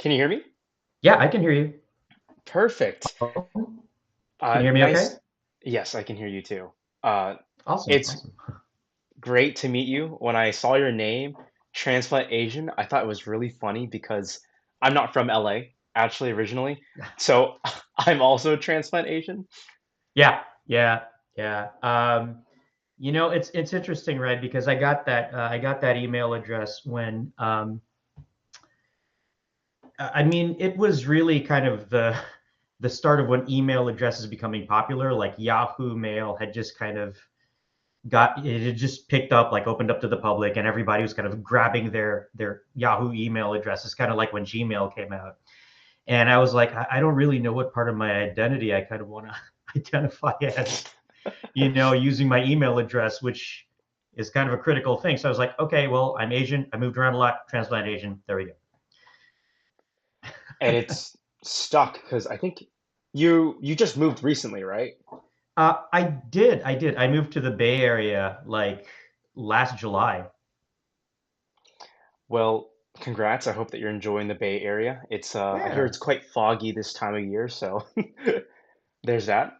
Can you hear me? Yeah, I can hear you. Perfect. Can you hear me okay? Nice. Yes, I can hear you too. Uh, Awesome, it's awesome. great to meet you. When I saw your name, Transplant Asian, I thought it was really funny because I'm not from LA, actually, originally. So I'm also transplant Asian. Yeah, yeah, yeah. It's interesting, right? Because I got that email address when I mean, it was really kind of the start of when email addresses becoming popular. Like Yahoo Mail had just kind of got it had just picked up, like opened up to the public, and everybody was kind of grabbing their Yahoo email addresses, kind of like when Gmail came out. And I was like, I don't really know what part of my identity I kind of want to identify as, using my email address, which is kind of a critical thing. So I was like, okay, well, I'm Asian. I moved around a lot, transplant Asian. There we go. And it's stuck because I think you just moved recently, right? I did. I moved to the Bay Area like last July. Well, congrats. I hope that you're enjoying the Bay Area. I hear Yeah. it's quite foggy this time of year, so there's that.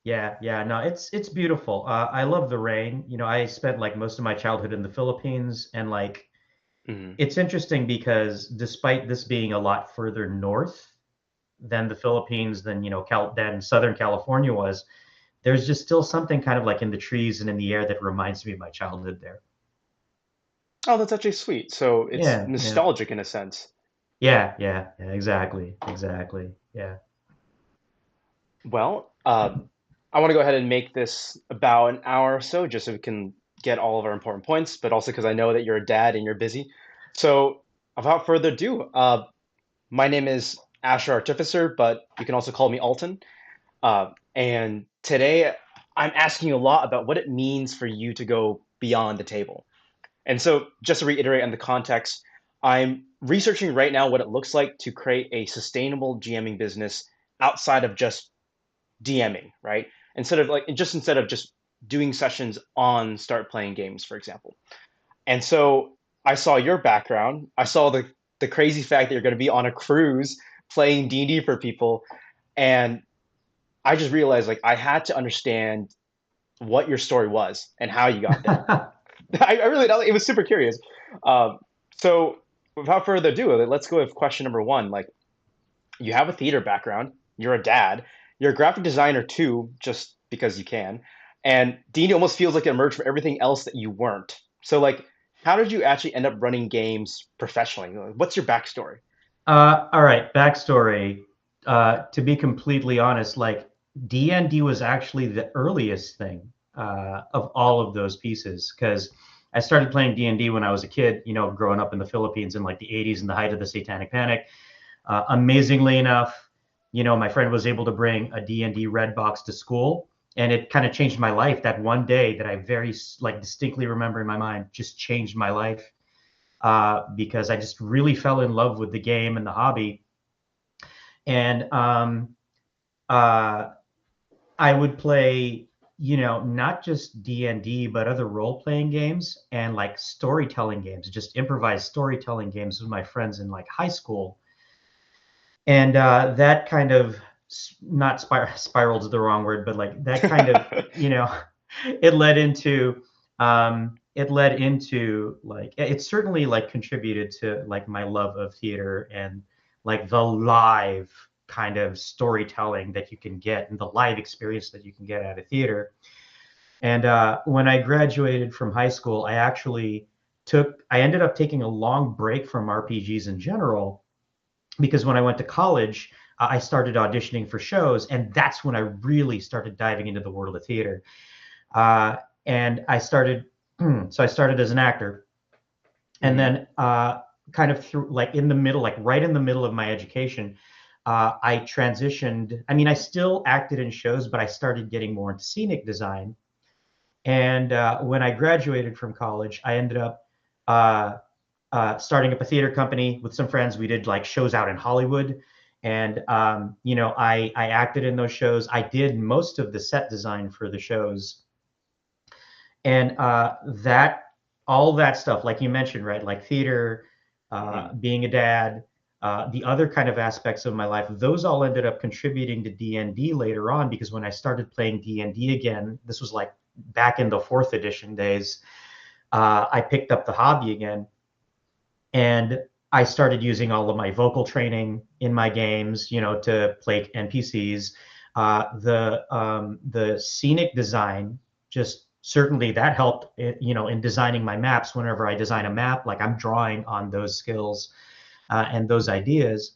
Yeah. No, it's beautiful. I love the rain. I spent like most of my childhood in the Philippines, and like Mhm. it's interesting because despite this being a lot further north than the Philippines, than Southern California was, there's just still something kind of like in the trees and in the air that reminds me of my childhood there. Oh, that's actually sweet. So it's Yeah. nostalgic in a sense. Yeah, exactly. Yeah. Well, I want to go ahead and make this about an hour or so, just so we can get all of our important points, but also because I know that you're a dad and you're busy. So, without further ado, my name is Asher Artificer, but you can also call me Alton. And today, I'm asking you a lot about what it means for you to go beyond the table. And so, just to reiterate on the context, I'm researching right now what it looks like to create a sustainable GMing business outside of just DMing, right? Instead of just doing sessions on Start Playing Games, for example. And so I saw your background. I saw the crazy fact that you're going to be on a cruise playing D&D for people, and I just realized like I had to understand what your story was and how you got there. I really it was super curious. Um, so without further ado, let's go with question number one. Like you have a theater background, you're a dad, you're a graphic designer too, just because you can, and Dean almost feels like it emerged from everything else that you weren't. So like, how did you actually end up running games professionally? What's your backstory? All right, backstory. To be completely honest, like D&D was actually the earliest thing of all of those pieces because I started playing D&D when I was a kid, growing up in the Philippines in like the 80s in the height of the Satanic Panic. Amazingly enough, my friend was able to bring a D&D red box to school, and it kind of changed my life. That one day that I very like distinctly remember in my mind just changed my life because I just really fell in love with the game and the hobby. And uh, I would play, not just D&D, but other role-playing games and like storytelling games, just improvised storytelling games with my friends in like high school. And that kind of not spiraled is the wrong word, but like that kind of, you know, it led into like it certainly like contributed to like my love of theater and like the live kind of storytelling that you can get and the live experience that you can get out of theater. And when I graduated from high school, I ended up taking a long break from RPGs in general because when I went to college, I started auditioning for shows, and that's when I really started diving into the world of theater. And I started, so I started as an actor, and Hmm. then kind of through, like in the middle, like right in the middle of my education, I transitioned. I mean, I still acted in shows, but I started getting more into scenic design. And when I graduated from college, I ended up uh, starting up a theater company with some friends. We did like shows out in Hollywood, and I acted in those shows. I did most of the set design for the shows, and that all that stuff, like you mentioned, right? Like theater, Hmm. being a dad. The other kind of aspects of my life, those all ended up contributing to D&D later on, because when I started playing D&D again, this was like back in the fourth edition days, I picked up the hobby again, and I started using all of my vocal training in my games, to play NPCs. The scenic design, just certainly that helped, in designing my maps. Whenever I design a map, like I'm drawing on those skills and those ideas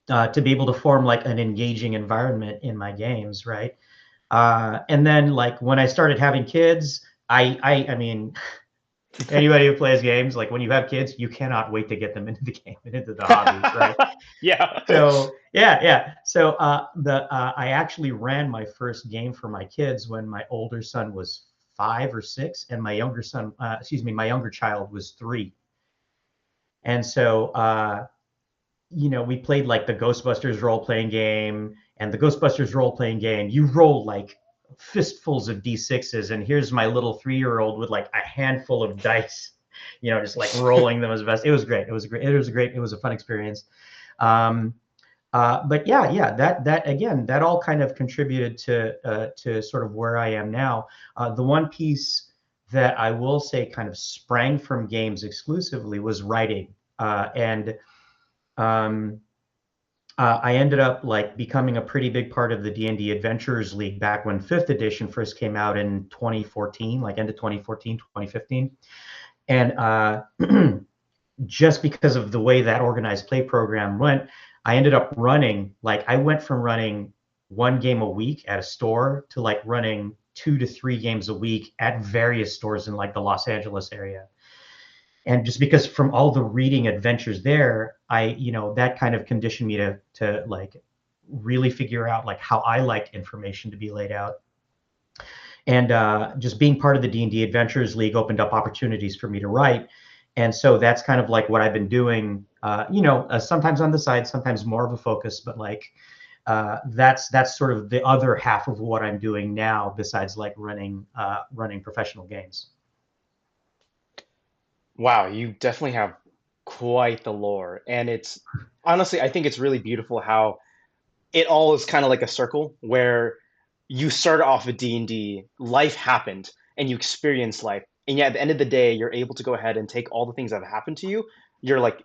to be able to form like an engaging environment in my games, right? And then like when I started having kids, I mean, anybody who plays games, like when you have kids, you cannot wait to get them into the game and into the hobby, right? Yeah. So yeah. So the I actually ran my first game for my kids when my older son was 5 or 6, and my younger son, my younger child was 3. And so we played like the Ghostbusters role playing game, and the Ghostbusters role playing game, you roll like fistfuls of D6s, and here's my little 3-year-old with like a handful of dice, just like rolling them as best. It was great. It was a fun experience. Um, but yeah, that again, that all kind of contributed to sort of where I am now. The one piece that I will say kind of sprang from games exclusively was writing, and um, I ended up like becoming a pretty big part of the D&D Adventurers League back when 5th edition first came out in 2014, like end of 2014, 2015. And just because of the way that organized play program went, I ended up I went from running one game a week at a store to like running 2 to 3 games a week at various stores in like the Los Angeles area. And just because from all the reading adventures there, that kind of conditioned me to like really figure out like how I liked information to be laid out. And just being part of the D&D Adventurers League opened up opportunities for me to write. And so that's kind of like what I've been doing, sometimes on the side, sometimes more of a focus, but like that's sort of the other half of what I'm doing now, besides like running professional games. Wow, you definitely have quite the lore. And it's honestly, I think it's really beautiful how it all is kind of like a circle where you started off with D&D, life happened, and you experienced life. And yet at the end of the day, you're able to go ahead and take all the things that have happened to you, you're like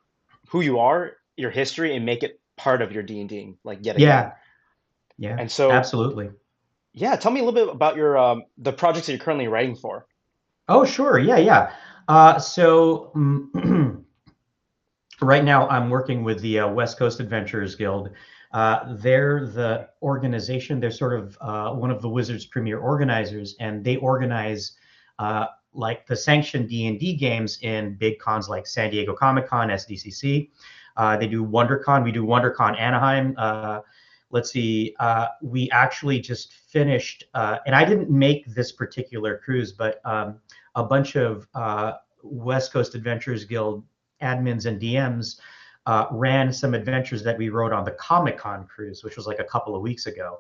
who you are, your history, and make it part of your D&D, like yet again. Yeah, yeah, And so, absolutely. yeah, tell me a little bit about your the projects that you're currently writing for. Oh, sure. Yeah. So right now I'm working with the West Coast Adventurers Guild. They're the organization. They're sort of one of the Wizards' premier organizers, and they organize like the sanctioned D&D games in big cons like San Diego Comic-Con, SDCC. They do WonderCon. We do WonderCon Anaheim. Let's see. We actually just finished, and I didn't make this particular cruise, but a bunch of West Coast Adventurers Guild admins and DMs ran some adventures that we wrote on the Comic Con cruise, which was like a couple of weeks ago.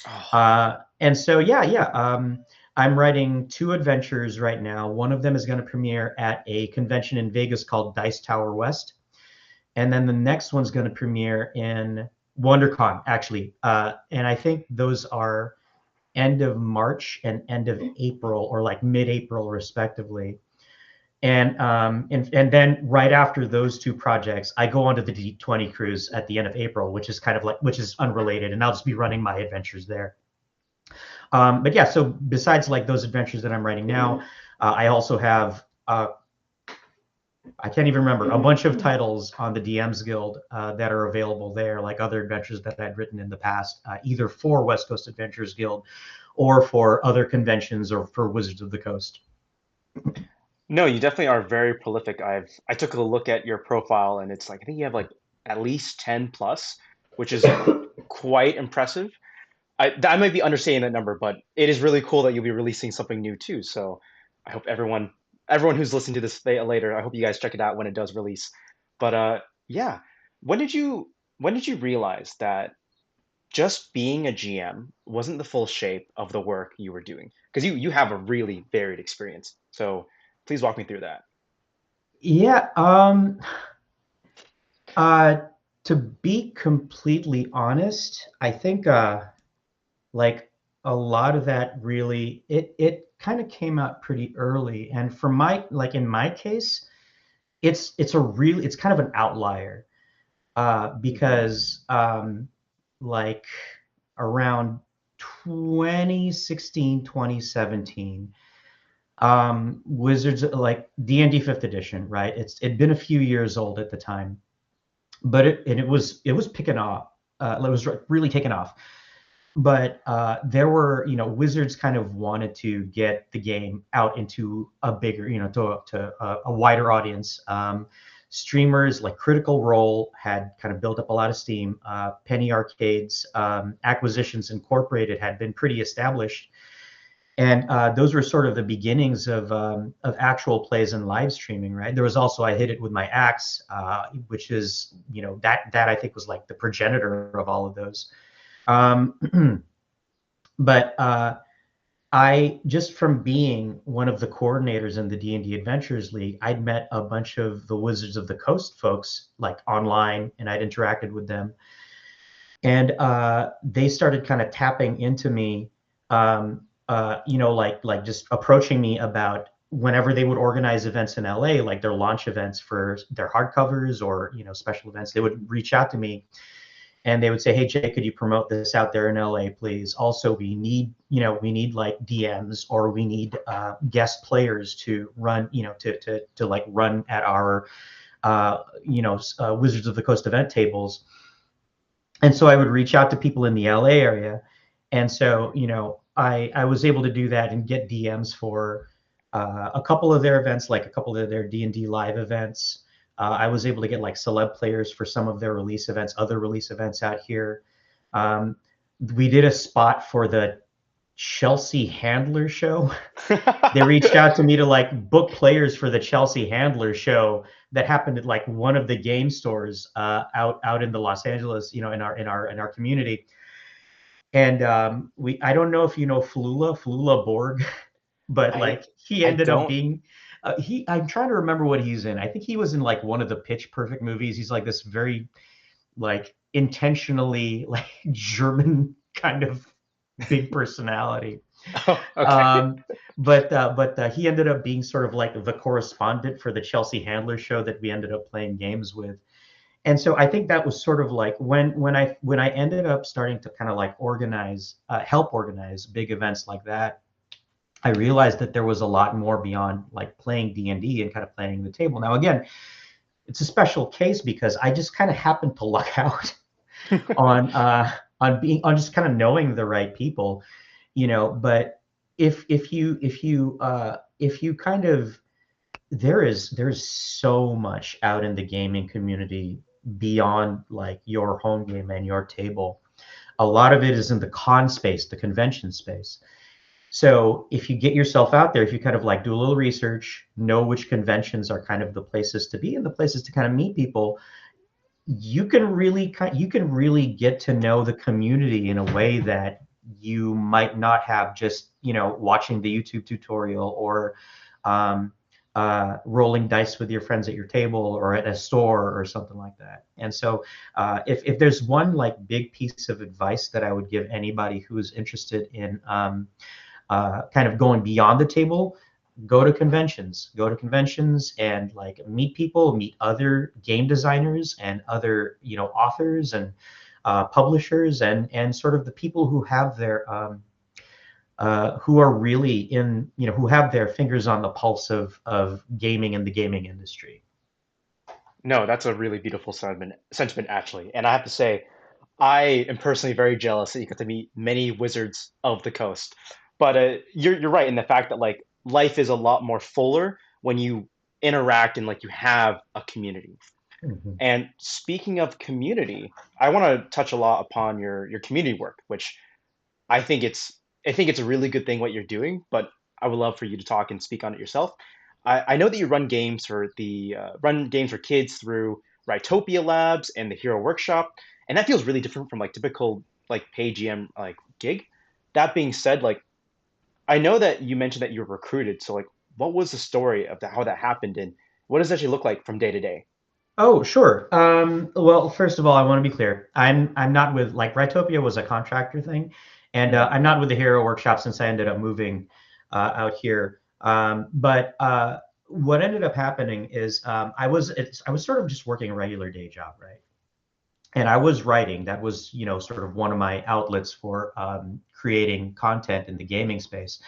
Oh, And so, yeah. I'm writing 2 adventures right now. One of them is going to premiere at a convention in Vegas called Dice Tower West. And then the next one's going to premiere in WonderCon, actually. And I think those are end of March and end of April, or like mid-April, respectively. And then right after those 2 projects, I go onto the D20 cruise at the end of April, which is unrelated, and I'll just be running my adventures there. But yeah, so besides like those adventures that I'm writing now, I also have I can't even remember, a bunch of titles on the DMs Guild that are available there, like other adventures that I'd written in the past, either for West Coast Adventurers Guild or for other conventions or for Wizards of the Coast. no, you definitely are very prolific. I took a look at your profile, and it's like I think you have like at least 10 plus, which is quite impressive. I might be understating that number, but it is really cool that you'll be releasing something new too. So I hope everyone who's listening to this later, I hope you guys check it out when it does release. But yeah, when did you when did you realize that just being a GM wasn't the full shape of the work you were doing? Because you have a really varied experience. So please walk me through that. Yeah, Uh, to be completely honest, I think like a lot of that really it kind of came out pretty early, and for my like in my case, it's kind of an outlier Hmm. because like around 2016, 2017, Wizards like D&D 5th edition, right? It'd been a few years old at the time, but it was picking off. It was really taking off. But there were, Wizards kind of wanted to get the game out into a bigger, to a wider audience. Streamers like Critical Role had kind of built up a lot of steam. Penny Arcades, Acquisitions Incorporated had been pretty established, and those were sort of the beginnings of actual plays and live streaming, right? There was also I Hit It With My Axe, which is, that I think was like the progenitor of all of those. Um, but I just from being one of the coordinators in the D&D Adventures League, I'd met a bunch of the Wizards of the Coast folks like online, and I'd interacted with them, and they started kind of tapping into me, like just approaching me about whenever they would organize events in LA, like their launch events for their hardcovers or special events, they would reach out to me and they would say, "Hey Jay, could you promote this out there in LA, please? Also, we need like DMs, or we need guest players to run, to like run at our Wizards of the Coast event tables." And so I would reach out to people in the LA area, and so I was able to do that and get DMs for a couple of their events, like a couple of their D&D live events. I was able to get like celeb players for some of their release events, other release events out here. Um, we did a spot for the Chelsea Handler show. They reached out to me to like book players for the Chelsea Handler show that happened at like one of the game stores out in the Los Angeles, in our community. And we I don't know if you know Flula Borg, but I like he I ended up don't. being he I'm trying to remember what he's in. I think he was in like one of the Pitch Perfect movies. He's like this very like intentionally like German kind of big personality. Oh, okay. Um, but he ended up being sort of like the correspondent for the Chelsea Handler show that we ended up playing games with. And so I think that was sort of like when I ended up starting to kind of like help organize big events like that. I realized that there was a lot more beyond like playing D&D and kind of playing the table. Now again, it's a special case because I just kind of happened to luck out on just kind of knowing the right people, but if you kind of there's so much out in the gaming community beyond like your home game and your table. A lot of it is in the con space, the convention space. So if you get yourself out there, if you kind of like do a little research, know which conventions are kind of the places to be and the places to kind of meet people, you can really get to know the community in a way that you might not have just watching the YouTube tutorial or um, rolling dice with your friends at your table or at a store or something like that. And so, if there's one like big piece of advice that I would give anybody who's interested in kind of going beyond the table, go to conventions and like meet people, meet other game designers and other authors and publishers and sort of the people who have their who are really in who have their fingers on the pulse of gaming and the gaming industry. No, that's a really beautiful sentiment actually. And I have to say, I am personally very jealous that you get to meet many wizards of the coast. But you're right in the fact that like life is a lot more fuller when you interact and like you have a community. Mhm. And speaking of community, I want to touch a lot upon your community work, which I think it's I think it's a really good thing what you're doing, but I would love for you to talk and speak on it yourself. I know that you run games for kids through Rytopia Labs and the Hero Workshop, and that feels really different from like typical like pay GM like gig. That being said, like I know that you mentioned that you were recruited, so like what was the story of how that happened and what does it actually look like from day to day? Oh, sure. Well, first of all, I want to be clear. I'm not with like Rytopia was a contractor thing, and Mm, I'm not with the Hero Workshop since I ended up moving out here. But what ended up happening is I was sort of just working a regular day job, right? And I was writing. That was, sort of one of my outlets for creating content in the gaming space.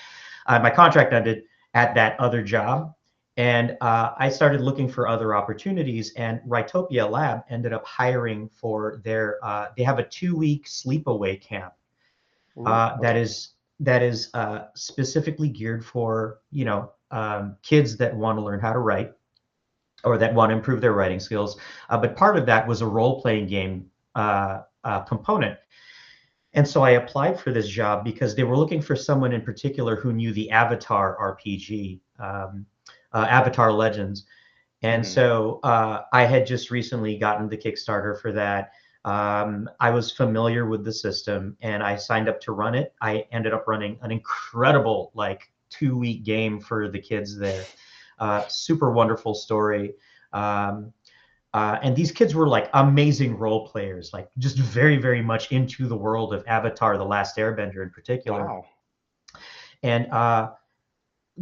My contract ended at that other job, and I started looking for other opportunities. And Rytopia Lab ended up hiring for their. They have a 2-week sleepaway camp ooh, that okay. is specifically geared for kids that want to learn how to write or that want to improve their writing skills. But part of that was a role playing game component. And so I applied for this job because they were looking for someone in particular who knew the Avatar RPG, Avatar Legends. And Mm, so I had just recently gotten the Kickstarter for that. I was familiar with the system and I signed up to run it. I ended up running an incredible, like, 2-week game for the kids there. Super wonderful story. Um, and these kids were like amazing role players, like just very, very much into the world of Avatar: The Last Airbender in particular, wow. and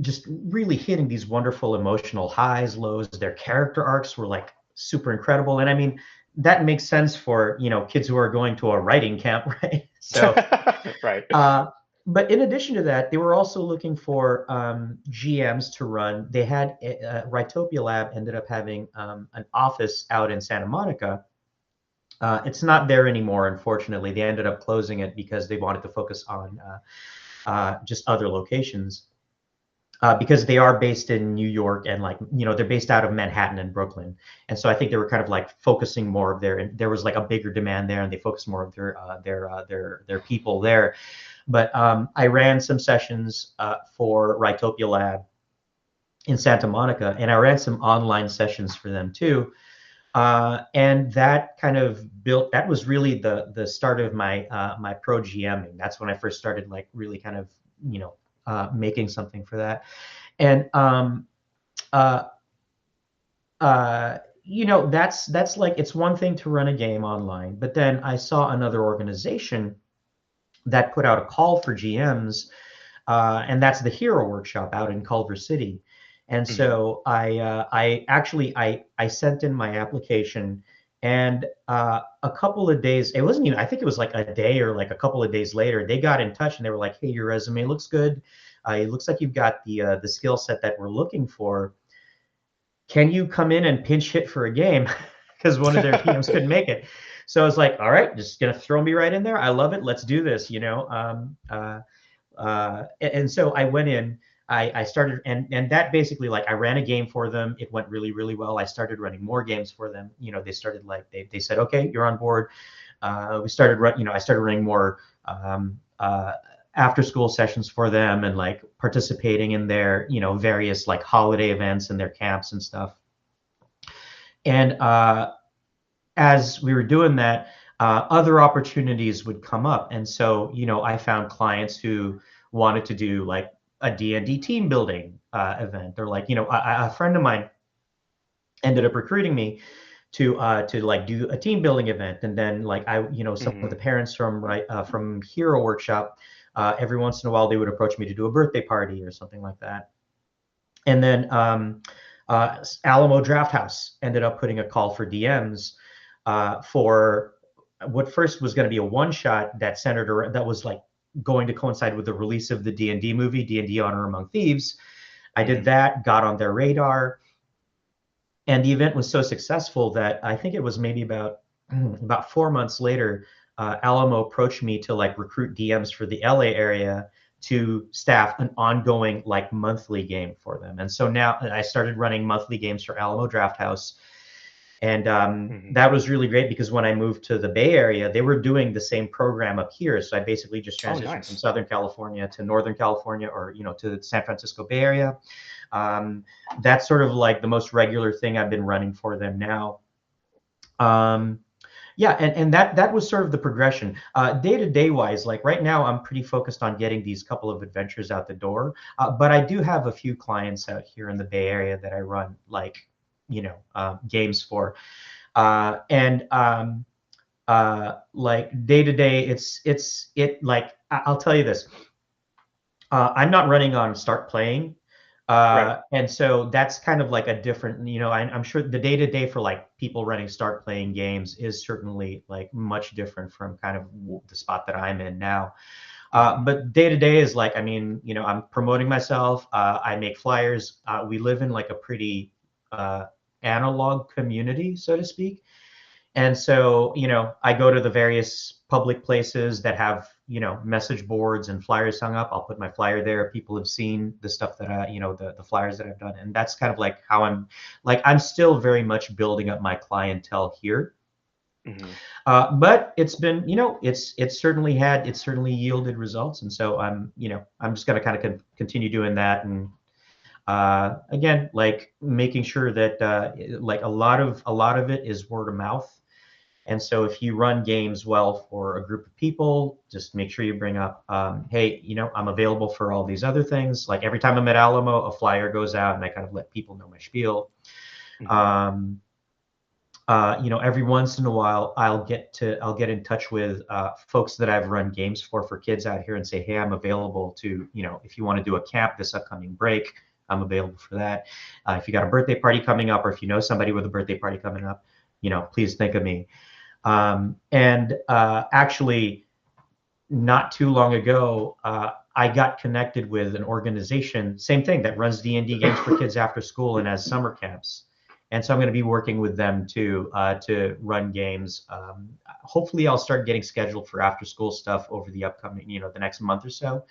just really hitting these wonderful emotional highs, lows. Their character arcs were like super incredible, and I mean that makes sense for kids who are going to a writing camp, right? So Right. uh, but in addition to that, they were also looking for GMs to run. They had Rytopia Lab ended up having an office out in Santa Monica. It's not there anymore, unfortunately. They ended up closing it because they wanted to focus on just other locations. Because they are based in New York and like they're based out of Manhattan and Brooklyn, and so I think they were kind of like focusing more of their. And there was like a bigger demand there, and they focused more of their people there. But I ran some sessions for Rytopia Lab in Santa Monica, and I ran some online sessions for them too. And that kind of built. That was really the start of my pro GMing. That's when I first started like really kind of making something for that. And uh, that's like it's one thing to run a game online, but then I saw another organization that put out a call for GMs, and that's the Hero Workshop out in Culver City. And Mhm. so I sent in my application, and a couple of days, it wasn't even, I think it was like a day or like a couple of days later, they got in touch and they were like, "Hey, your resume looks good. It looks like you've got the skill set that we're looking for. Can you come in and pinch hit for a game?" Because one of their PMs couldn't make it. So I was like, "All right, just gonna throw me right in there. I love it. Let's do this." And so I went in. I started, and that basically, like, I ran a game for them. It went really, really well. I started running more games for them. They started, like, they said, "Okay, you're on board." We started I started running more after school sessions for them, and like participating in their various like holiday events and their camps and stuff. And as we were doing that, other opportunities would come up. And so, I found clients who wanted to do like a D&D team building event. They're like, a friend of mine ended up recruiting me to like do a team building event. And then like some of the Mhm. parents from Hero Workshop, every once in a while they would approach me to do a birthday party or something like that. And then Alamo Draft House ended up putting a call for DMs for what first was going to be a one shot that centered around, that was like going to coincide with the release of the D&D movie, D&D Honor Among Thieves. I did Mhm. that, got on their radar, and the event was so successful that I think it was maybe about 4 months later, Alamo approached me to like recruit DMs for the LA area to staff an ongoing like monthly game for them. And so now I started running monthly games for Alamo Draft House, and Mhm. that was really great because when I moved to the Bay Area, they were doing the same program up here. So I basically just Oh, transitioned from nice. Southern California to Northern California, or to the San Francisco Bay Area. Um, that's sort of like the most regular thing I've been running for them now. Um, yeah, and that was sort of the progression. Day to day wise, like right now, I'm pretty focused on getting these couple of adventures out the door. But I do have a few clients out here in the Bay Area that I run like games for. And like day to day, I'll tell you this. I'm not running on start playing. Right. And so that's kind of like a different, I'm sure the day to day for like people running start playing games is certainly like much different from kind of the spot that I'm in now. Hmm. But day to day is like, I mean, I'm promoting myself. I make flyers. We live in like a pretty uh, analog community, so to speak. And so, I go to the various public places that have, message boards and flyers hung up. I'll put my flyer there. People have seen the stuff that the flyers that I've done. And that's kind of like how I'm still very much building up my clientele here. Hmm. But it's been, it's certainly yielded results. And so I'm just going to kind of continue doing that. And again, like making sure that like a lot of it is word of mouth. And so if you run games well for a group of people, just make sure you bring up, hey, I'm available for all these other things. Like every time I'm at Alamo, a flyer goes out and I kind of let people know my spiel. Hmm. Um, every once in a while, I'll get in touch with folks that I've run games for kids out here and say, hey, I'm available to, if you want to do a camp this upcoming break, I'm available for that. If you got a birthday party coming up, or if you know somebody with a birthday party coming up, please think of me. And actually, not too long ago, I got connected with an organization, same thing, that runs D&D games for kids after school and has summer camps. And so I'm going to be working with them to run games. Hopefully, I'll start getting scheduled for after school stuff over the upcoming, the next month or so.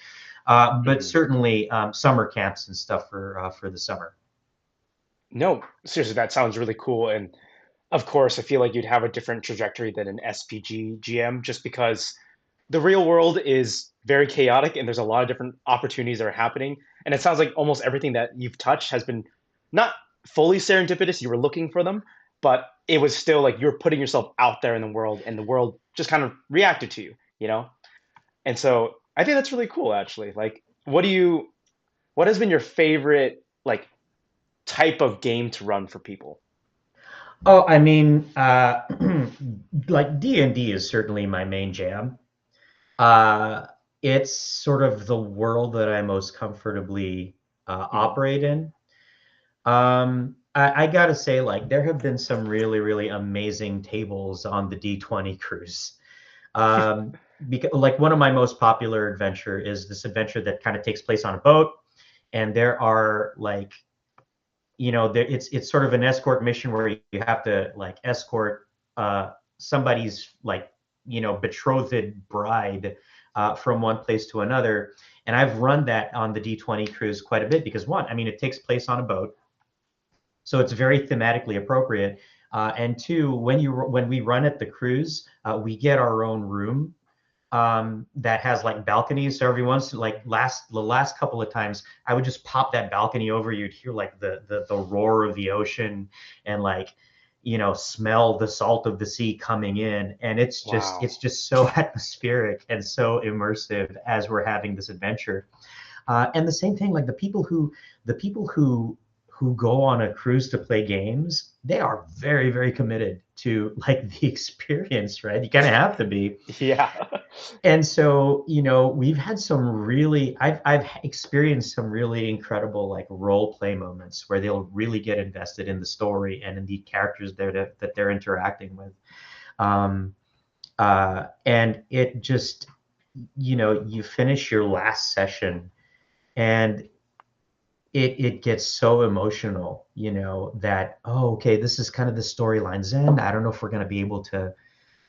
But Hmm. certainly summer camps and stuff for the summer. No, seriously, that sounds really cool. And of course, I feel like you'd have a different trajectory than an SPG GM just because the real world is very chaotic and there's a lot of different opportunities that are happening. And it sounds like almost everything that you've touched has been not fully serendipitous, you were looking for them, but it was still like you're putting yourself out there in the world and the world just kind of reacted to you, you know? And so I think that's really cool actually. Like what has been your favorite like type of game to run for people? Oh, I mean, like D&D is certainly my main jam. Uh, it's sort of the world that I most comfortably Mhm. operate in. I gotta say, like, there have been some really, really amazing tables on the D20 cruise. Because, like, one of my most popular adventure is this adventure that kind of takes place on a boat, and there are like, it's sort of an escort mission where you have to like escort somebody's like betrothed bride from one place to another. And I've run that on the D20 cruise quite a bit because one, I mean, it takes place on a boat, so it's very thematically appropriate. And two, when we run at the cruise, we get our own room that has like balconies. So every once, like the last couple of times, I would just pop that balcony over. You'd hear like the roar of the ocean and like smell the salt of the sea coming in, and Wow. it's just so atmospheric and so immersive as we're having this adventure. And the same thing, like the people who go on a cruise to play games, they are very, very committed to like the experience, right? You kind of have to be. Yeah. And so, we've had some really, I've experienced some really incredible like role play moments where they'll really get invested in the story and in the characters that they're interacting with. Um, and it just, you finish your last session and it gets so emotional, that, oh, okay, this is kind of the storyline's end. I don't know if we're going to be able to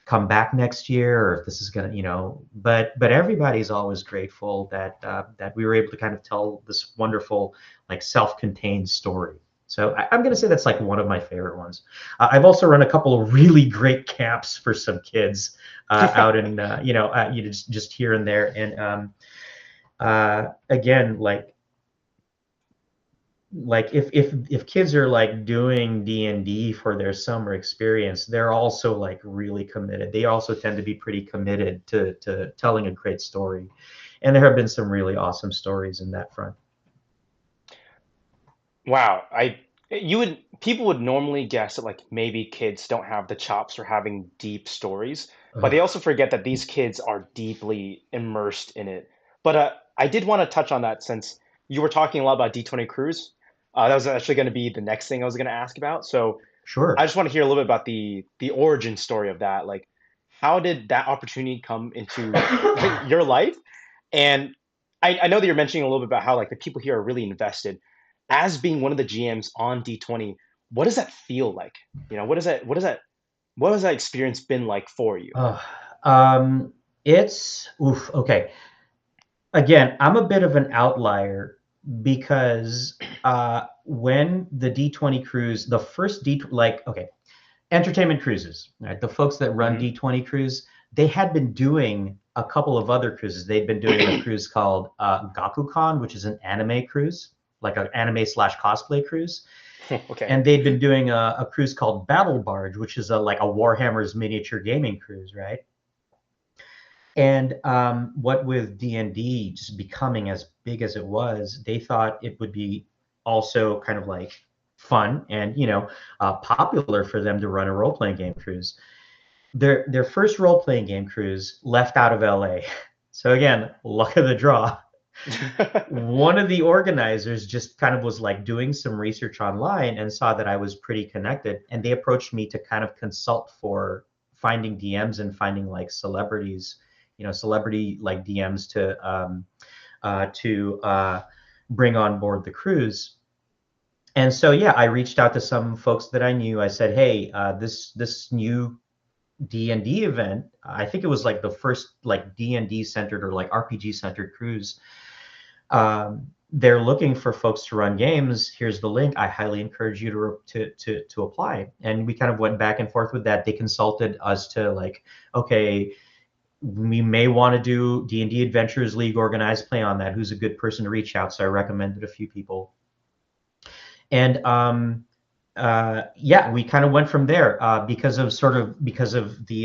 come back next year or if this is going to, but everybody's always grateful that we were able to kind of tell this wonderful like self-contained story. So I'm going to say that's like one of my favorite ones. I've also run a couple of really great camps for some kids out in just here and there. And again, like if kids are like doing D&D for their summer experience, they're also like really committed. They also tend to be pretty committed to telling a great story. And there have been some really awesome stories in that front. Wow. I You would people would normally guess that like maybe kids don't have the chops for having deep stories, but they Ugh, also forget that these kids are deeply immersed in it. But I did want to touch on that since you were talking a lot about D20 Cruise. That was actually going to be the next thing I was going to ask about. So I sure. just want to hear a little bit about the origin story of that. Like, how did that opportunity come into your life? And I know that you're mentioning a little bit about how like the people here are really invested. As being one of the GMs on D20, what does that feel like? You know, what has that experience been like for you? Ugh. It's oof. Okay. Again, I'm a bit of an outlier because when the D20 cruise, the first like, okay, entertainment cruises, right? The folks that run Hmm. D20 cruise, they had been doing a couple of other cruises. They'd been doing a cruise called Gakukan, which is an anime cruise, like an anime slash cosplay cruise. Okay. And they'd been doing a cruise called Battle Barge, which is like a Warhammer's miniature gaming cruise, right? And what with D&D just becoming as big as it was, they thought it would be also kind of like fun and popular for them to run a role playing game cruise. Their first role playing game cruise left out of LA. So again, luck of the draw. One of the organizers just kind of was like doing some research online and saw that I was pretty connected, and they approached me to kind of consult for finding DMs and finding like celebrities, celebrity like DMs to bring on board the cruise. And so yeah, I reached out to some folks that I knew. I said, hey, this new D&D event, I think it was like the first like D&D centered or like RPG centered cruise. They're looking for folks to run games. Here's the link. I highly encourage you to apply. And we kind of went back and forth with that. They consulted us to like, okay, we may want to do D&D Adventures League organized play on that. Who's a good person to reach out? So I recommended a few people. And yeah, we kind of went from there because of the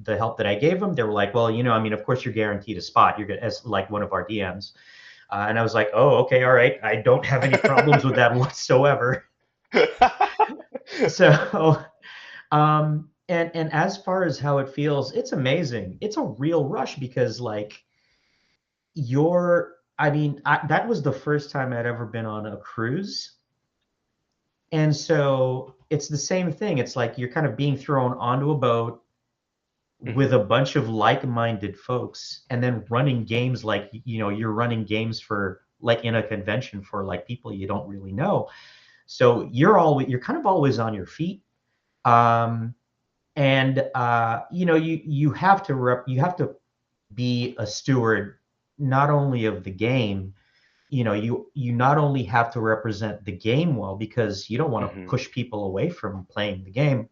help that I gave them. They were like, well, I mean, of course you're guaranteed a spot. You're as like one of our DMs. And I was like, oh, okay, all right. I don't have any problems with that whatsoever. So, and as far as how it feels, it's amazing. It's a real rush because like I mean, that was the first time I'd ever been on a cruise. And so it's the same thing. It's like you're kind of being thrown onto a boat with Mhm. a bunch of like-minded folks and then running games like, you're running games for like in a convention for like people you don't really know. So you're kind of always on your feet. Um, and you have to be a steward not only of the game, you not only have to represent the game well because you don't want to Mhm. push people away from playing the game.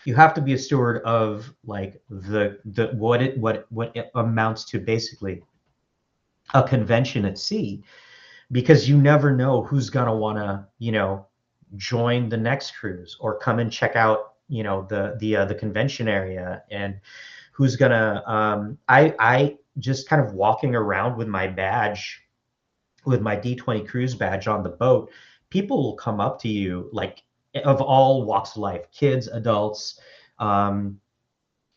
You have to be a steward of like the what it amounts to basically a convention at sea, because you never know who's going to want to join the next cruise or come and check out the convention area, and who's gonna I just kind of walking around with my badge, with my D20 cruise badge on the boat. People will come up to you like of all walks of life, kids, adults, um,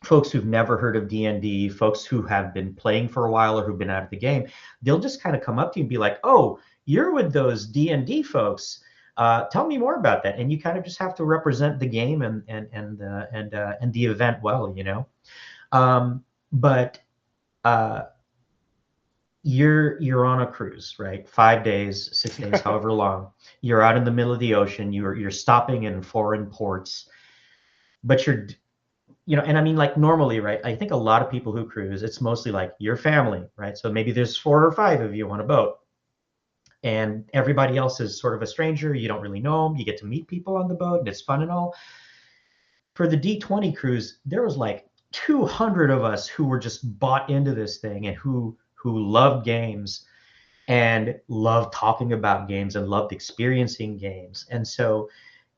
folks who've never heard of D&D, folks who have been playing for a while or who've been out of the game. They'll just kind of come up to you and be like, oh, you're with those D&D folks. Tell me more about that. And you kind of just have to represent the game and the event well, but uh, you're on a cruise, right? 5 days, 6 days, however long. You're out in the middle of the ocean. You're stopping in foreign ports, but and I mean, like normally, right? I think a lot of people who cruise, it's mostly like your family, right? So maybe there's 4 or 5 of you on a boat, and everybody else is sort of a stranger. You don't really know them. You get to meet people on the boat, and it's fun and all. For the D20 cruise, there was like 200 of us who were just bought into this thing and who loved games and loved talking about games and loved experiencing games. And so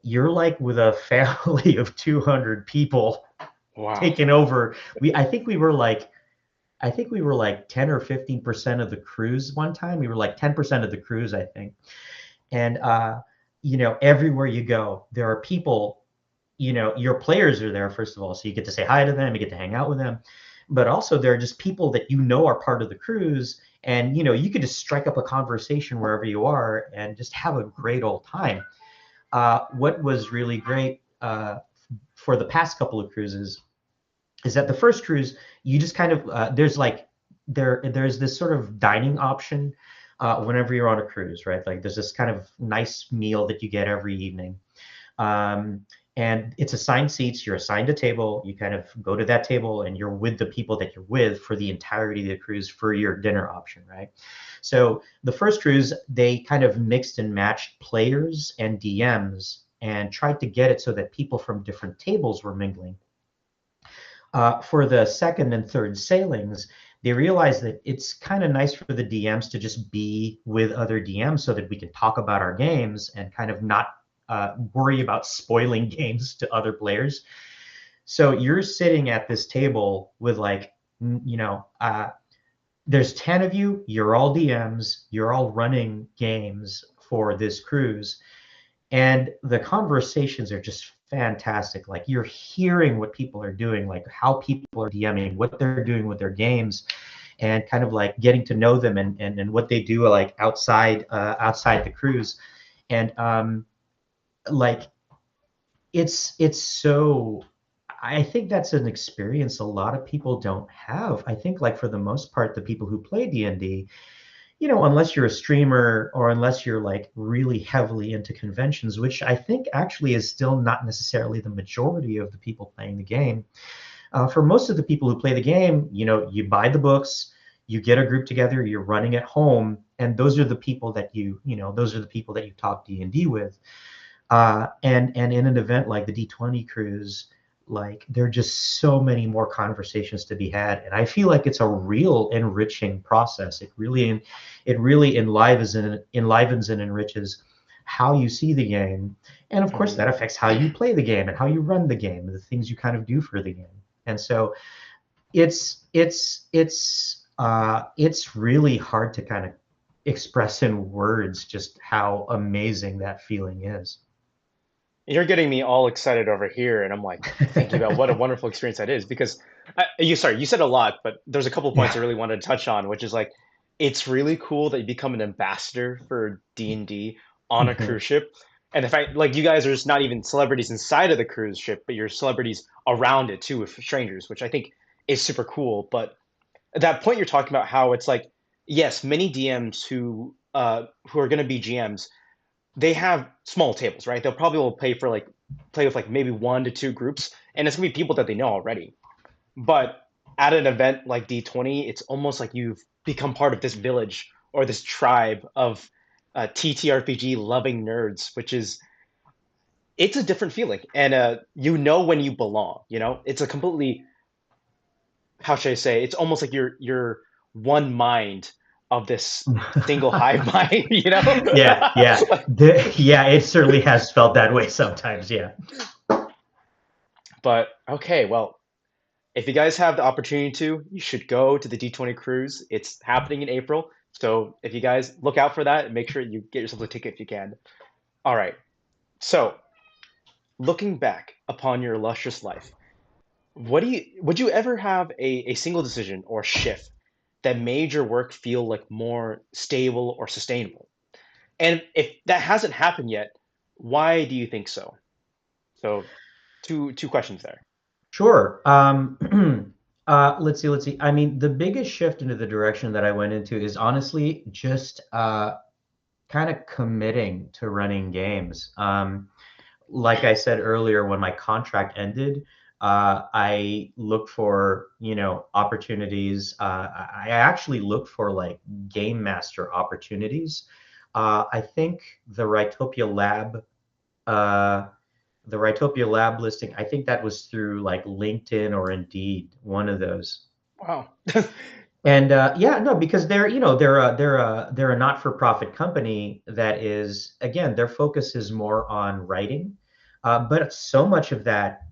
you're like with a family of 200 people Wow. taking over. I think we were like 10 or 15% of the cruise one time. We were like 10% of the cruise, I think. And everywhere you go, there are people, your players are there, first of all, so you get to say hi to them, you get to hang out with them. But also, there are just people that are part of the cruise, and you could just strike up a conversation wherever you are and just have a great old time. What was really great for the past couple of cruises is that the first cruise, you just kind of there's this sort of dining option whenever you're on a cruise, right? Like there's this kind of nice meal that you get every evening. Um, and it's assigned seats. You're assigned a table. You kind of go to that table and you're with the people that you're with for the entirety of the cruise for your dinner option, right? So the first cruise, they kind of mixed and matched players and DMs and tried to get it so that people from different tables were mingling. For the second and third sailings, they realized that it's kind of nice for the DMs to just be with other DMs so that we can talk about our games and kind of not worry about spoiling games to other players. So you're sitting at this table with there's 10 of you, you're all DMs, you're all running games for this cruise. And the conversations are just fantastic. Like you're hearing what people are doing, like how people are DMing, what they're doing with their games, and kind of like getting to know them and what they do like outside the cruise. And like it's so I think that's an experience a lot of people don't have. I think like for the most part, the people who play D&D, unless you're a streamer or unless you're like really heavily into conventions, which I think actually is still not necessarily the majority of the people playing the game. For most of the people who play the game, you buy the books, you get a group together, you're running at home, and those are the people that those are the people that you talk D&D with. And in an event like the D20 cruise, like there are just so many more conversations to be had, and I feel like it's a real enriching process. It really enlivens and enriches how you see the game, and of course that affects how you play the game and how you run the game, the things you kind of do for the game. And so it's really hard to kind of express in words just how amazing that feeling is. You're getting me all excited over here, and I'm like thinking about what a wonderful experience that is. Because you said a lot, but there's a couple of points Yeah. I really wanted to touch on, which is like it's really cool that you become an ambassador for D&D on a Mhm. cruise ship, and the fact like you guys are just not even celebrities inside of the cruise ship, but you're celebrities around it too with strangers, which I think is super cool. But that point you're talking about, how it's like yes, many DMs who are going to be GMs, they have small tables, right? They'll probably will play with like maybe 1 to 2 groups, and it's gonna be people that they know already. But at an event like D20, it's almost like you've become part of this village or this tribe of TTRPG loving nerds, which is it's a different feeling, and when you belong. It's a completely, how should I say? It's almost like you're one mind of this single hive mind. Yeah, yeah. Yeah, it certainly has felt that way sometimes. Yeah. But okay, well, if you guys have the opportunity to, you should go to the D20 cruise. It's happening in April. So if you guys look out for that and make sure you get yourself a ticket if you can. All right. So looking back upon your illustrious life, would you ever have a single decision or shift that made your work feel like more stable or sustainable? And if that hasn't happened yet, why do you think so? So two questions there. Sure. Let's see. I mean, the biggest shift into the direction that I went into is honestly just kind of committing to running games. Like I said earlier, when my contract ended, I looked for, opportunities. I actually looked for like game master opportunities. I think uh, the Rytopia Lab listing, I think that was through like LinkedIn or Indeed, one of those. Wow. And yeah, no, because they're a not-for-profit company that is, again, their focus is more on writing, but so much of that,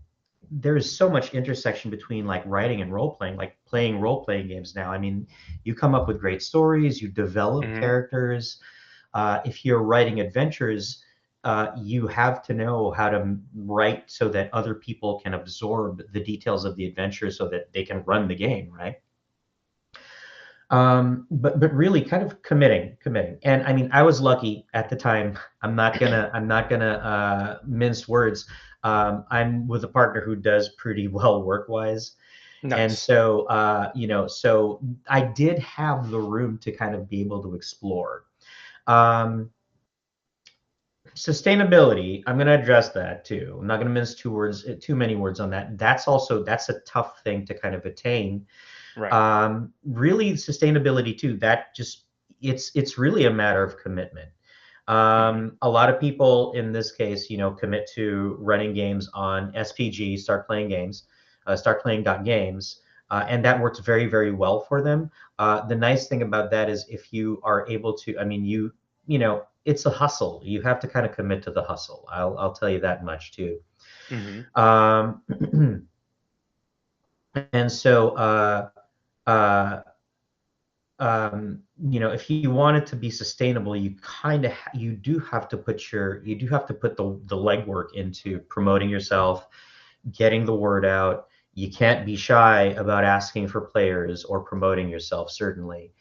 there is so much intersection between like writing and role playing, like playing role playing games now. I mean, you come up with great stories, you develop Hmm. characters. If you're writing adventures, you have to know how to write so that other people can absorb the details of the adventure so that they can run the game, right? But really kind of committing. And I mean, I was lucky at the time. I'm not gonna mince words. I'm with a partner who does pretty well work-wise. And Nice. so, so I did have the room to kind of be able to explore. Um, Sustainability, I'm going to address that too. I'm not going to mince too many words on that. That's a tough thing to kind of attain. Right. Really, sustainability too. That just it's really a matter of commitment. Hmm. A lot of people in this case, commit to running games on SPG, start playing games, and that works very, very well for them. The nice thing about that is if you are able to, I mean, it's a hustle. You have to kind of commit to the hustle. I'll tell you that much too. Hmm. Um, and so, uh, if you want it to be sustainable, you do have to put the legwork into promoting yourself, getting the word out. You can't be shy about asking for players or promoting yourself, certainly.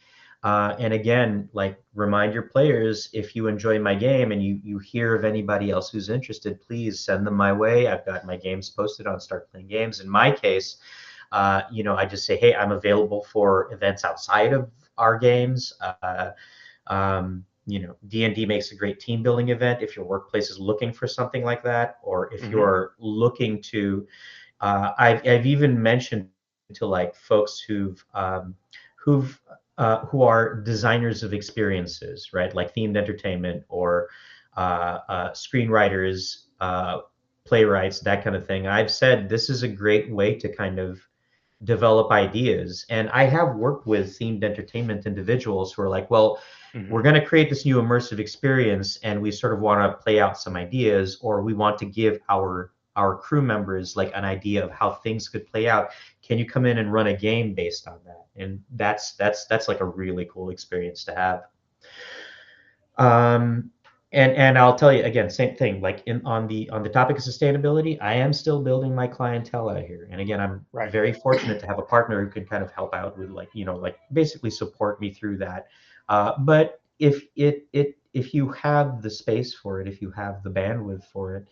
And again, like remind your players, if you enjoy my game and you hear of anybody else who's interested, please send them my way. I've got my games posted on Start Playing Games. In my case, I just say, hey, I'm available for events outside of our games. D&D makes a great team building event if your workplace is looking for something like that, or if Hmm. you're looking to. I've even mentioned to like folks who are designers of experiences, right? Like themed entertainment or screenwriters, playwrights, that kind of thing. I've said this is a great way to kind of develop ideas. And I have worked with themed entertainment individuals who are like, well, we're Hmm. going to create this new immersive experience and we sort of want to play out some ideas, or we want to give our crew members like an idea of how things could play out. Can you come in and run a game based on that? And that's like a really cool experience to have. Um, and I'll tell you again, same thing. Like on the topic of sustainability, I am still building my clientele out here. And again, I'm Right. very fortunate to have a partner who can kind of help out with like like basically support me through that. But if you have the space for it, if you have the bandwidth for it,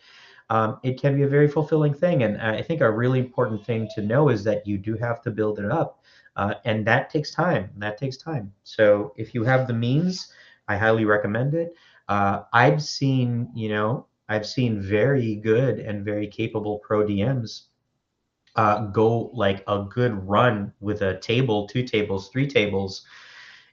it can be a very fulfilling thing. And I think a really important thing to know is that you do have to build it up, and that takes time. That takes time. So if you have the means, I highly recommend it. I've seen very good and very capable pro DMs go like a good run with a table, two tables, three tables,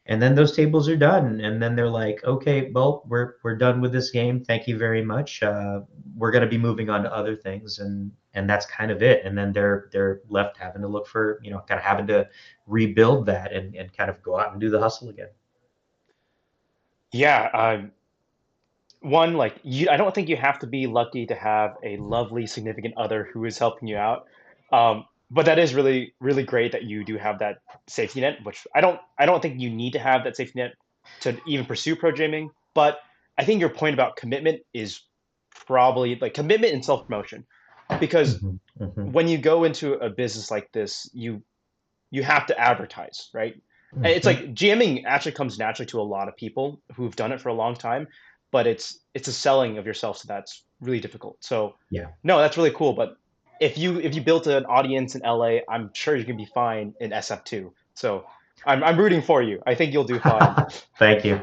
and then those tables are done, and then they're like, okay, well, we're done with this game. Thank you very much. We're going to be moving on to other things, and that's kind of it. And then they're left having to look for kind of having to rebuild that and kind of go out and do the hustle again. Yeah. One, like I don't think you have to be lucky to have a lovely significant other who is helping you out. But that is really, really great that you do have that safety net, which I don't think you need to have that safety net to even pursue pro gaming. But I think your point about commitment is probably like commitment and self-promotion. Because Hmm. Hmm. when you go into a business like this, you have to advertise, right? And it's Hmm. like GMing actually comes naturally to a lot of people who've done it for a long time, but it's a selling of yourself, so that's really difficult. So Yeah. no, that's really cool. But if you built an audience in LA, I'm sure you can be fine in SF2. So I'm rooting for you. I think you'll do fine. Thank you.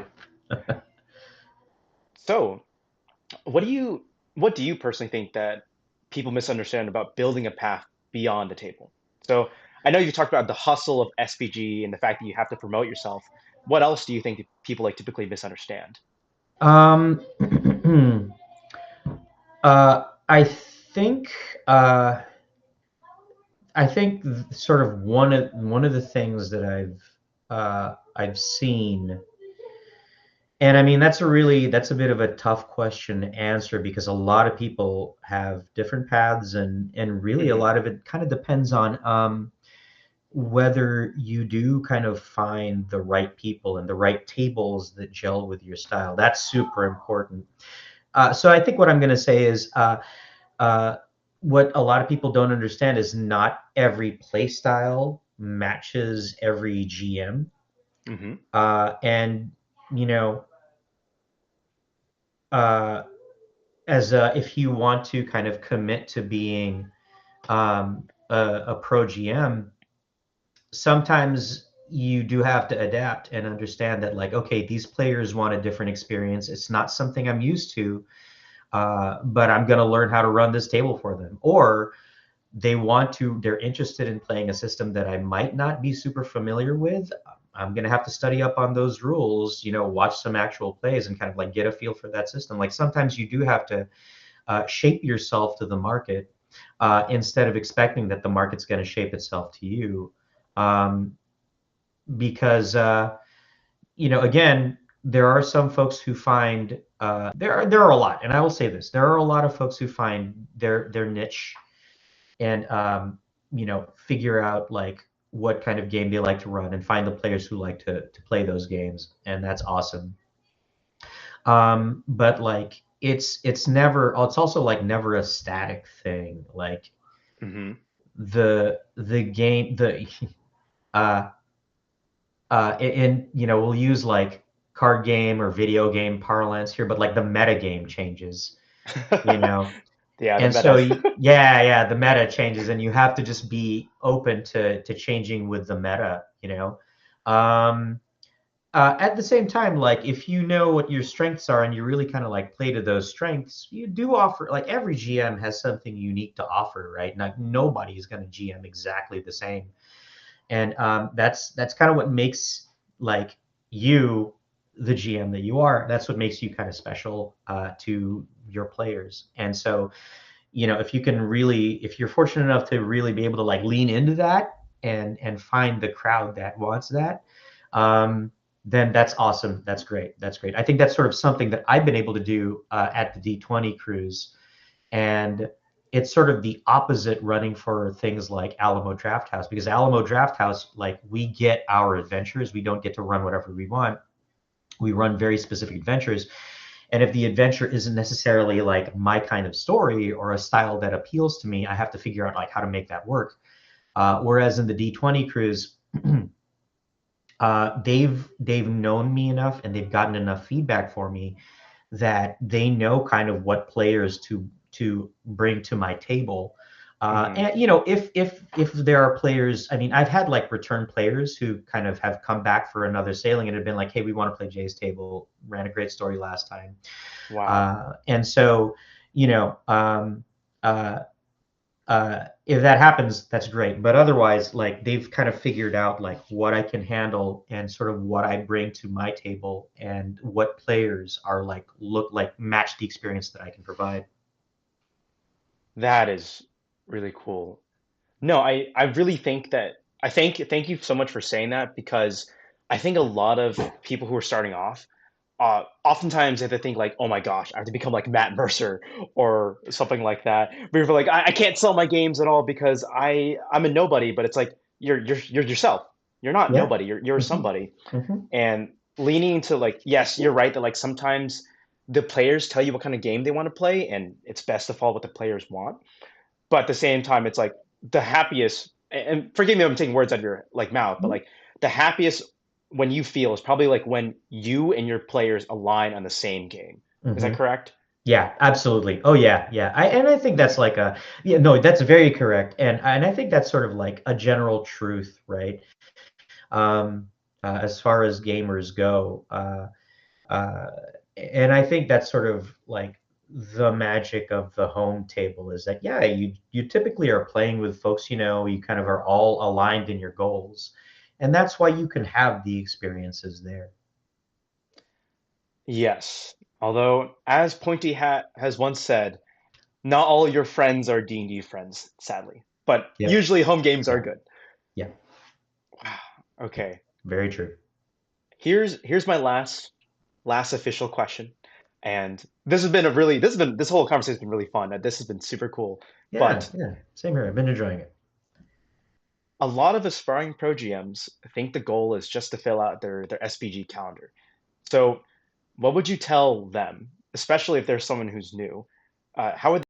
So what do you personally think that people misunderstand about building a path beyond the table? So I know you talked about the hustle of SPG and the fact that you have to promote yourself. What else do you think that people like typically misunderstand? Um, I think uh, sort of one of the things that I've seen, and I mean that's a bit of a tough question to answer because a lot of people have different paths, and really a Hmm. lot of it kind of depends on whether you do kind of find the right people and the right tables that gel with your style. That's super important. So I think what I'm going to say is uh, what a lot of people don't understand is not every play style matches every GM. Hmm. And, you know, uh, if you want to kind of commit to being a pro GM, sometimes you do have to adapt and understand that, like, okay, these players want a different experience. It's not something I'm used to, but I'm going to learn how to run this table for them. Or they're interested in playing a system that I might not be super familiar with. I'm going to have to study up on those rules, watch some actual plays and kind of like get a feel for that system. Like sometimes you do have to shape yourself to the market instead of expecting that the market's going to shape itself to you. Um, because again, there are some folks who find there are a lot, and I will say this: there are a lot of folks who find their niche and figure out like what kind of game they like to run and find the players who like to play those games, and that's awesome. But like it's also like never a static thing. Like Hmm. the game the uh and we'll use like card game or video game parlance here, but like the meta game changes, you know. Yeah, the And so meta. yeah, the meta changes and you have to just be open to changing with the meta, um at the same time, like if you know what your strengths are and you really kind of like play to those strengths, you do offer, like every GM has something unique to offer, right? Like nobody is going to GM exactly the same, and that's kind of what makes like you the GM that you are. That's what makes you kind of special to your players. And so, if you're fortunate enough to really be able to like lean into that and find the crowd that wants that, um, then that's awesome. That's great. That's great. I think that's sort of something that I've been able to do at the D20 cruise, and it's sort of the opposite running for things like Alamo Drafthouse, because Alamo Drafthouse, like we get our adventures, we don't get to run whatever we want. We run very specific adventures, and if the adventure isn't necessarily like my kind of story or a style that appeals to me, I have to figure out like how to make that work. Whereas in the D20 cruise, they've known me enough and they've gotten enough feedback for me that they know kind of what players to bring to my table. Hmm. And if there are players, I mean, I've had like return players who kind of have come back for another sailing and have been like, "Hey, we want to play Jay's table. Ran a great story last time." Wow. And so, you know, uh, if that happens, that's great. But otherwise, like they've kind of figured out like what I can handle and sort of what I bring to my table and what players are like look like match the experience that I can provide. That is really cool. No, I really think that thank you so much for saying that because I think a lot of people who are starting off, oftentimes they have to think like, oh my gosh, I have to become like Matt Mercer or something like that. Where you're like, I can't sell my games at all because I'm a nobody. But it's like you're yourself. You're not Yeah. nobody. You're Hmm. somebody. Hmm. And leaning into like, yes, you're right that like sometimes the players tell you what kind of game they want to play, and it's best to follow what the players want. But at the same time, it's like the happiest, and forgive me if I'm taking words out of your like mouth, but like the happiest when you feel is probably like when you and your players align on the same game. Is Hmm. that correct? Yeah, absolutely. Oh yeah, yeah. I think that's like a yeah, no, that's very correct. And I think that's sort of like a general truth, right? Um, as far as gamers go. Uh, and I think that's sort of like the magic of the home table is that yeah, you typically are playing with folks, you kind of are all aligned in your goals. And that's why you can have the experiences there. Yes. Although, as Pointy Hat has once said, not all your friends are D&D friends, sadly. But Yep. usually home games are Yeah. good. Yeah. Wow. Yeah. Okay. Very true. Here's my last official question. And this whole conversation has been really fun. This has been super cool. Yeah, But yeah. Same here. I've been enjoying it. a lot of aspiring pro GMs think the goal is just to fill out their SPG calendar. So what would you tell them, especially if there's someone who's new, how would